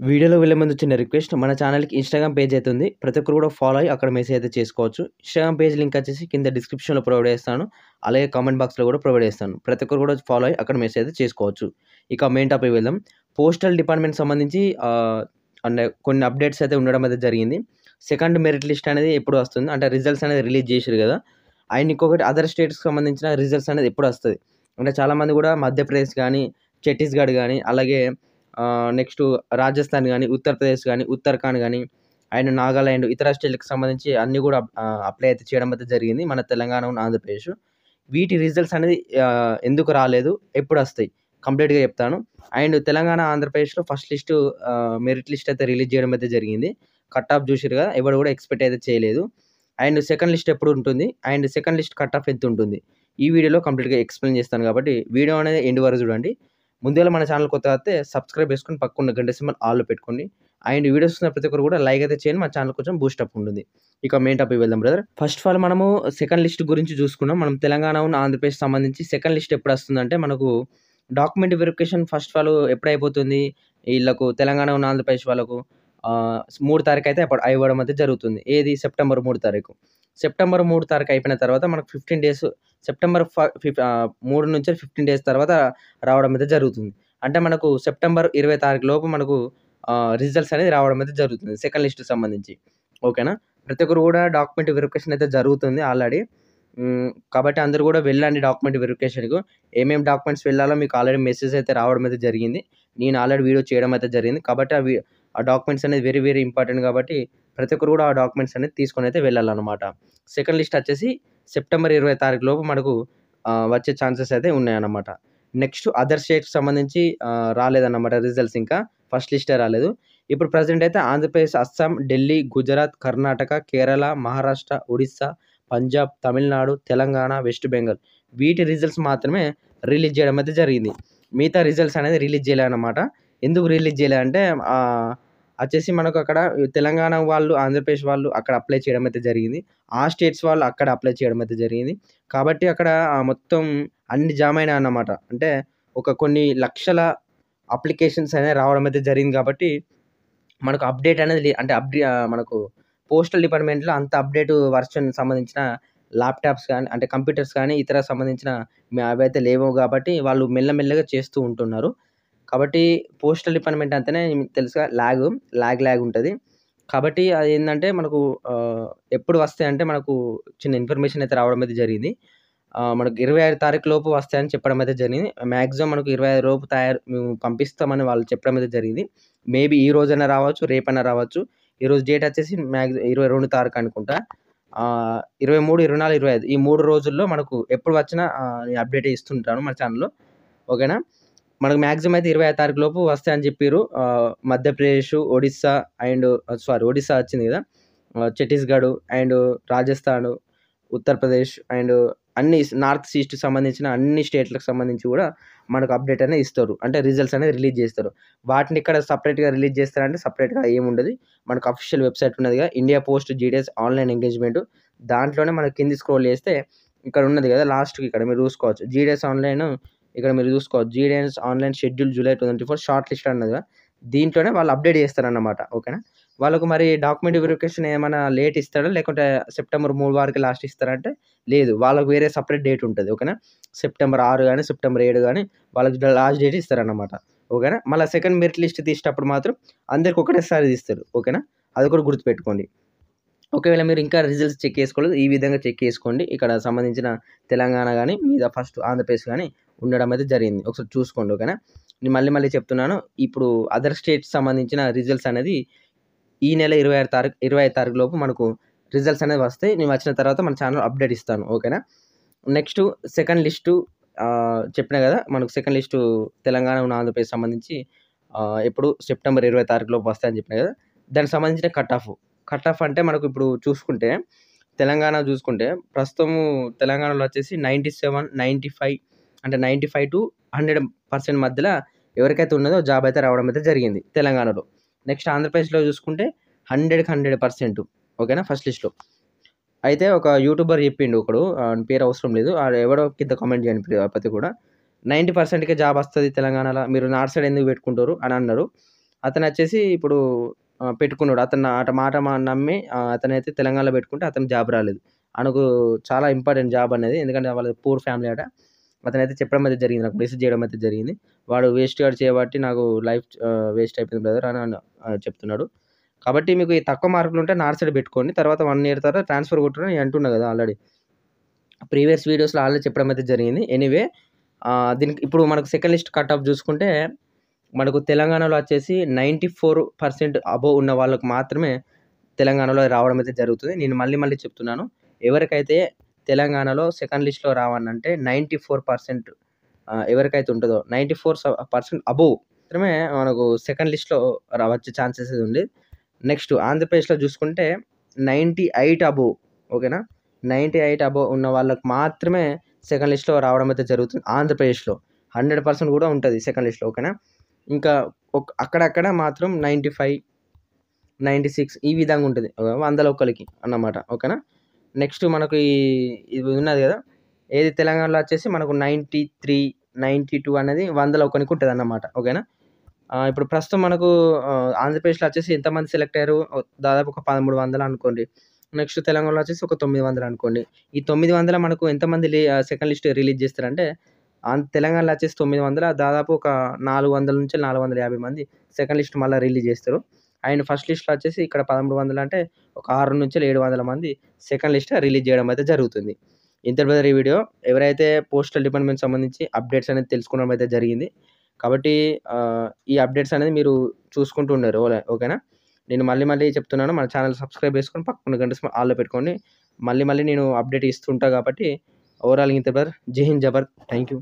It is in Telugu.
వీడియోలో వెళ్ళే ముందు చిన్న రిక్వెస్ట్. మన ఛానల్‌కి ఇన్‌స్టాగ్రామ్ పేజ్ అయితే ఉంది. ప్రతి ఒక్కరు కూడా ఫాలో అయ్యి అక్కడ మెసేజ్ అయితే చేసుకోవచ్చు. ఇన్‌స్టాగ్రామ్ పేజ్ లింక్ వచ్చేసి కింద డిస్క్రిప్షన్‌లో ప్రొవైడ్ చేస్తాను. అలాగే కామెంట్ బాక్స్‌లో కూడా ప్రొవైడ్ చేస్తాను. ప్రతి ఒక్కరు కూడా ఫాలో అయ్యి అక్కడ మెసేజ్ అయితే చేసుకోవచ్చు. ఇక మెయిన్ టాపిక్‌కి వెళ్దాం. పోస్టల్ డిపార్ట్‌మెంట్ సంబంధించి అంటే కొన్ని అప్డేట్స్ అయితే ఉండడం అయితే జరిగింది. సెకండ్ మెరిట్ లిస్ట్ అనేది ఎప్పుడు వస్తుంది? అంటే రిజల్ట్స్ అనేది రిలీజ్ చేసిర్రు కదా! అండ్ ఇంకొకటి అదర్ స్టేట్స్‌కి సంబంధించిన రిజల్ట్స్ అనేది ఎప్పుడు వస్తది? అంటే చాలామంది కూడా మధ్యప్రదేశ్ గాని, ఛత్తీస్‌గఢ్ గాని, అలాగే నెక్స్టు రాజస్థాన్ గాని, ఉత్తరప్రదేశ్ గాని, ఉత్తరాఖండ్ గాని, అండ్ నాగాలాండ్ ఇతర స్టేట్‌లకి సంబంధించి అన్నీ గూడా అప్లై అయితే చేయడం అయితే జరిగింది. మన తెలంగాణ, ఆంధ్రప్రదేశ్. వీటి రిజల్ట్స్ అనేది ఎందుకు రాలేదు? ఎప్పుడొస్తాయి? కంప్లీట్‌గా చెప్తాను. అండ్ తెలంగాణ, ఆంధ్రప్రదేశ్‌లో ఫస్ట్ లిస్టు మెరిట్ లిస్ట్ అయితే రిలీజ్ చేయడం అయితే జరిగింది. కట్ ఆఫ్ చూసిర్రు కదా! ఎవడు కూడా ఎక్స్‌పెక్ట్ అయితే చేయలేదు. అండ్ సెకండ్ లిస్ట్ ఎప్పుడు ఉంటుంది? And second list cut off ఎంత ఉంటుంది? ఈ వీడియోలో కంప్లీట్‌గా ఎక్స్‌ప్లెయిన్ చేస్తాను కాబట్టి వీడియో అనేది ఎండ్ వరకు చూడండి. ముందుగాల మన ఛానల్ కొత్తగా వస్తే సబ్స్క్రైబ్ చేసుకొని పక్కన గంట సింబల్ ఆల్‌లో పెట్టుకోండి. అండ్ వీడియోస్ చూస్తున్న ప్రతి ఒక్కరు కూడా లైక్ అయితే చేయండి. మన ఛానల్ కొంచెం బూస్ట్ అప్ ఉంటుంది. ఇక మెయిన్ టాపిక్ వెళ్దాం బ్రదర్. ఫస్ట్ ఆఫ్ ఆల్ మనము సెకండ్ లిస్ట్ గురించి చూసుకున్నాం. మనం తెలంగాణ, ఆంధ్రప్రదేశ్ సంబంధించి సెకండ్ లిస్ట్ ఎప్పుడొస్తుందంటే మనకు document verification first of all ఎప్పుడైపోతుంది? ఈళ్ళకు తెలంగాణ, ఆంధ్రప్రదేశ్ వాళ్ళకు 3 తారీఖు అయితే అవ్వడం అయితే జరుగుతుంది. ఏది? సెప్టెంబర్ 3 తారీఖు. సెప్టెంబర్ 3 తారీఖు అయిపోయిన తర్వాత మనకు 15 డేస్ సెప్టెంబర్ 3 నుంచి 15 డేస్ తర్వాత రావడం అయితే జరుగుతుంది. అంటే మనకు సెప్టెంబర్ 20 తారీఖు లోపు మనకు రిజల్ట్స్ అనేది రావడం అయితే జరుగుతుంది. సెకండ్ లిస్ట్‌కి సంబంధించి. ఓకేనా? ప్రతి ఒక్కరు కూడా డాక్యుమెంట్ వెరిఫికేషన్ అయితే జరుగుతుంది ఆల్రెడీ. కాబట్టి అందరూ కూడా వెళ్ళండి డాక్యుమెంట్ వెరిఫికేషన్‌కు. ఏమేం డాక్యుమెంట్స్ వెళ్ళాలో మీకు ఆల్రెడీ మెసేజ్ అయితే రావడం అయితే జరిగింది. నేను ఆల్రెడీ వీడియో చేయడం అయితే జరిగింది. కాబట్టి ఆ డాక్యుమెంట్స్ అనేది వెరీ వెరీ ఇంపార్టెంట్ కాబట్టి ప్రతి ఒక్కరు కూడా ఆ డాక్యుమెంట్స్ అనేది తీసుకొనైతే వెళ్ళాలన్నమాట. సెకండ్ లిస్ట్ వచ్చేసి సెప్టెంబర్ 20 తారీఖు లోపు మనకు వచ్చే ఛాన్సెస్ అయితే ఉన్నాయన్నమాట. నెక్స్ట్ అదర్ స్టేట్స్‌కి సంబంధించి రాలేదన్నమాట రిజల్ట్స్ ఇంకా. ఫస్ట్ లిస్టే రాలేదు. ఇప్పుడు ప్రెజెంట్ అయితే ఆంధ్రప్రదేశ్, అస్సాం, ఢిల్లీ, గుజరాత్, కర్ణాటక, కేరళ, మహారాష్ట్ర, ఒడిస్సా, పంజాబ్, తమిళనాడు, తెలంగాణ, వెస్ట్ బెంగాల్ వీటి రిజల్ట్స్ మాత్రమే రిలీజ్ చేయడం అయితే జరిగింది. మిగతా రిజల్ట్స్ అనేది రిలీజ్ చేయలేదన్నమాట. ఎందుకు రిలీజ్ చేయలే అంటే వచ్చేసి మనకు అక్కడ తెలంగాణ వాళ్ళు, ఆంధ్రప్రదేశ్ వాళ్ళు అక్కడ అప్లై చేయడం అయితే జరిగింది. ఆ స్టేట్స్ వాళ్ళు అక్కడ అప్లై చేయడం అయితే జరిగింది. కాబట్టి అక్కడ మొత్తం అన్ని జామ్ అయినాయన్నమాట. అంటే కొన్ని లక్షల అప్లికేషన్స్ అనేవి రావడం అయితే జరిగింది కాబట్టి మనకు అప్డేట్ అనేది అంటే మనకు పోస్టల్ డిపార్ట్‌మెంట్‌లో అంత అప్డేట్ వర్షన్ సంబంధించిన ల్యాప్‌టాప్స్ గాని, అంటే కంప్యూటర్స్ గాని, ఇతర సంబంధించిన అవైతే లేవు గాబట్టి వాళ్ళు మెల్లమెల్లగా చేస్తూ ఉంటున్నారు. కాబట్టి పోస్టల్ డిపార్ట్‌మెంట్ అంటేనే తెలుసుగా లాగ్ ఉంటది. కాబట్టి అదేందంటే మనకు ఎప్పుడు వస్తాయంటే మనకు చిన్న ఇన్ఫర్మేషన్ అయితే రావడం అయితే జరిగింది. మనకు 25 తారీఖు లోపు వస్తాయని చెప్పడం అయితే జరిగింది. మాక్సిమం మనకు 25 లోపు మేము పంపిస్తామని వాళ్ళు చెప్పడం అయితే జరిగింది. మేబీ ఈ రోజైనా రావచ్చు, రేపైనా రావచ్చు. ఈరోజు డేట్ వచ్చేసి 22 తారీఖు అనుకుంటా. 23, 24, 25 ఈ 3 రోజుల్లో మనకు ఎప్పుడు వచ్చినా నేను అప్డేట్ ఇస్తుంటాను మన ఛానెల్‌లో. ఓకేనా? మనకు మాక్సిమం అయితే 25 తారీఖు లోపు వస్తాయని చెప్పిర్రు. మధ్యప్రదేశ్, ఒడిస్సా అండ్ ఒడిస్సా వచ్చింది కదా! ఛత్తీస్‌గఢ్ అండ్ రాజస్థాన్, ఉత్తరప్రదేశ్ అండ్ అన్ని నార్త్ ఈస్ట్‌కి సంబంధించిన అన్ని స్టేట్‌లకు సంబంధించి కూడా మనకు అప్డేట్ అనేది ఇస్తారు. అంటే రిజల్ట్స్ అనేది రిలీజ్ చేస్తారు. వాటిని ఇక్కడ సెపరేట్‌గా రిలీజ్ చేస్తారంటే సెపరేట్‌గా ఏముండదు. మనకు అఫీషియల్ వెబ్‌సైట్ ఉన్నదిగా India post GDS online engagement దాంట్లోనే మనకు కింద స్క్రోల్ చేస్తే ఇక్కడ ఉన్నది కదా! లాస్ట్‌కి ఇక్కడ మీరు చూసుకోవచ్చు. జీడీఎస్ ఆన్‌లైన్ ఇక్కడ మీరు చూసుకోవచ్చు. GDS online schedule July 2024 shortlist అన్నదిగా దీంట్లోనే వాళ్ళు అప్డేట్ చేస్తారన్నమాట. ఓకేనా? వాళ్ళకు మరి డాక్యుమెంట్ వెరిఫికేషన్ ఏమన్నా లేట్ ఇస్తాడా? లేకుంటే సెప్టెంబర్ 3 వరకు లాస్ట్ ఇస్తారంటే లేదు. వాళ్ళకి వేరే సెపరేట్ డేట్ ఉంటది. ఓకేనా? సెప్టెంబర్ 6 గాని, సెప్టెంబర్ 7 గాని వాళ్ళకి లాస్ట్ డేట్ ఇస్తారన్నమాట. ఓకేనా? మళ్ళా సెకండ్ మెరిట్ లిస్ట్ తీసేటప్పుడు మాత్రం అందరికి ఒకటేసారి తీస్తారు. ఓకేనా? అది కూడా గుర్తుపెట్టుకోండి. ఒకవేళ మీరు ఇంకా రిజల్ట్స్ చెక్ చేసుకోలేదు. ఈ విధంగా చెక్ చేసుకోండి. ఇక్కడ సంబంధించిన తెలంగాణ గాని, మీద ఫస్ట్ ఆంధ్రప్రదేశ్ గాని ఉండడం అయితే జరిగింది. ఒకసారి చూసుకోండి. ఓకేనా? నేను మళ్ళీ చెప్తున్నాను. ఇప్పుడు అదర్ స్టేట్స్ సంబంధించిన రిజల్ట్స్ అనేది ఈ నెల 25 తారీఖు లోపు మనకు రిజల్ట్స్ అనేవి వస్తాయి. నేను వచ్చిన తర్వాత మన ఛానెల్‌లో అప్డేట్ ఇస్తాను. ఓకేనా? నెక్స్ట్ సెకండ్ లిస్టు చెప్పినా కదా! మనకు సెకండ్ లిస్టు తెలంగాణ, ఆంధ్రప్రదేశ్ సంబంధించి ఎప్పుడు సెప్టెంబర్ 20 తారీఖు లోపు వస్తాయని చెప్పినా కదా! దానికి సంబంధించిన కట్ ఆఫ్ అంటే మనకు ఇప్పుడు చూసుకుంటే తెలంగాణ చూసుకుంటే ప్రస్తుతము తెలంగాణలో వచ్చేసి 97, 95 అంటే 95-100% మధ్యలో ఎవరికైతే ఉన్నదో జాబ్ అయితే రావడం అయితే జరిగింది తెలంగాణలో. నెక్స్ట్ ఆంధ్రప్రదేశ్‌లో చూసుకుంటే 100కి 100% ఓకేనా? ఫస్ట్ లిస్ట్‌లో. అయితే ఒక యూట్యూబర్ చెప్పిండు ఒకడు ఆని పేరు అవసరం లేదు. ఎవడో కింద కామెంట్ చేయండి ప్రతి కూడా. 90%కే జాబ్ వస్తది తెలంగాణలో. మీరు నార్త్ సైడ్ ఎందుకు పెట్టుకుంటారు అని అన్నారు. అతనొచ్చేసి ఇప్పుడు పెట్టుకున్నాడు. అతను మాట నమ్మి అతనైతే తెలంగాణలో పెట్టుకుంటే అతనికి జాబ్ రాలేదు. ఆయనకు చాలా ఇంపార్టెంట్ జాబ్ అనేది. ఎందుకంటే వాళ్ళది పూర్ ఫ్యామిలీ అట. అతనైతే చెప్పడం అయితే జరిగింది. నాకు మెసేజ్ చేయడం అయితే జరిగింది. వాడు వేస్ట్ గాడు చేయబట్టి నాకు లైఫ్ వేస్ట్ అయిపోయింది బ్రదర్ అని చెప్తున్నాడు. కాబట్టి మీకు ఈ తక్కువ మార్కులుంటే నార్త్ సైడ్ పెట్టుకోండి. తర్వాత 1 ఇయర్ తర్వాత ట్రాన్స్‌ఫర్ కొట్టుడని నేను అంటున్నా కదా ఆల్రెడీ. ప్రీవియస్ వీడియోస్‌లో ఆల్రెడీ చెప్పడం అయితే జరిగింది. ఎనీవే దీనికి ఇప్పుడు మనకు సెకండ్ లిస్ట్ కట్ ఆఫ్ చూసుకుంటే మనకు తెలంగాణలో వచ్చేసి 94% అబోవ్ ఉన్న వాళ్ళకి మాత్రమే తెలంగాణలో రావడం అయితే జరుగుతుంది. నేను మళ్ళీ చెప్తున్నాను. ఎవరికైతే తెలంగాణలో సెకండ్ లిస్ట్‌లో రావనంటే 94% ఎవరికైతే ఉంటదో 94% అబోవ్ మాత్రమే మనకు సెకండ్ లిస్ట్‌లో వచ్చే ఛాన్సెస్ ఉంది. నెక్స్ట్ ఆంధ్రప్రదేశ్‌లో చూసుకుంటే 98 అబోవ్ ఓకేనా? 98 అబోవ్ ఉన్న వాళ్ళకి మాత్రమే సెకండ్ లిస్ట్‌లో రావడం అయితే జరుగుతుంది ఆంధ్రప్రదేశ్‌లో. 100% కూడా ఉంటది సెకండ్ లిస్ట్‌లో ఓకేనా? ఇంకా అక్కడక్కడ మాత్రం 95, 96 ఈ విధంగా ఉంటది. 100లో ఒకళ్ళకి అన్నమాట. ఓకేనా? నెక్స్ట్ మనకు ఇది ఉన్నది కదా! ఏది తెలంగాణలో వచ్చేసి మనకు 93, 92 అనేది 100లో ఒకనికి ఉంటదన్నమాట. ఓకేనా? ఇప్పుడు ప్రస్తుతం మనకు ఆంధ్రప్రదేశ్‌లో వచ్చేసి ఎంతమంది సెలెక్ట్ అయ్యారు? దాదాపు ఒక 1300 అనుకోండి. నెక్స్ట్ తెలంగాణలో వచ్చేసి ఒక 900 అనుకోండి. ఈ 900 మనకు ఎంతమంది సెకండ్ లిస్ట్ రిలీజ్ చేస్తారంటే తెలంగాణలో వచ్చేసి 900 దాదాపు ఒక 400-450 మంది సెకండ్ లిస్ట్ మళ్ళా రిలీజ్ చేస్తారు. అండ్ ఫస్ట్ లిస్ట్‌లో వచ్చేసి ఇక్కడ 1300 అంటే ఒక 600-700 మంది సెకండ్ లిస్ట్ రిలీజ్ చేయడం అయితే జరుగుతుంది. ఇంతే బ్రదర్ ఈ వీడియో. ఎవరైతే పోస్టల్ డిపార్ట్‌మెంట్ సంబంధించి అప్డేట్స్ అనేది తెలుసుకోవడం అయితే జరిగింది. కాబట్టి ఈ అప్డేట్స్ అనేది మీరు చూసుకుంటూ ఉండారు. ఓకేనా? నేను మళ్ళీ చెప్తున్నాను. మన ఛానెల్ సబ్స్క్రైబ్ చేసుకొని పక్కన గంట ఆల్‌లో పెట్టుకోండి. మళ్ళీ నేను అప్డేట్ ఇస్తుంటా కాబట్టి ఓవరాల్ ఇంతే బ్రదర్. జై హింద్ జై భారత్. Thank you.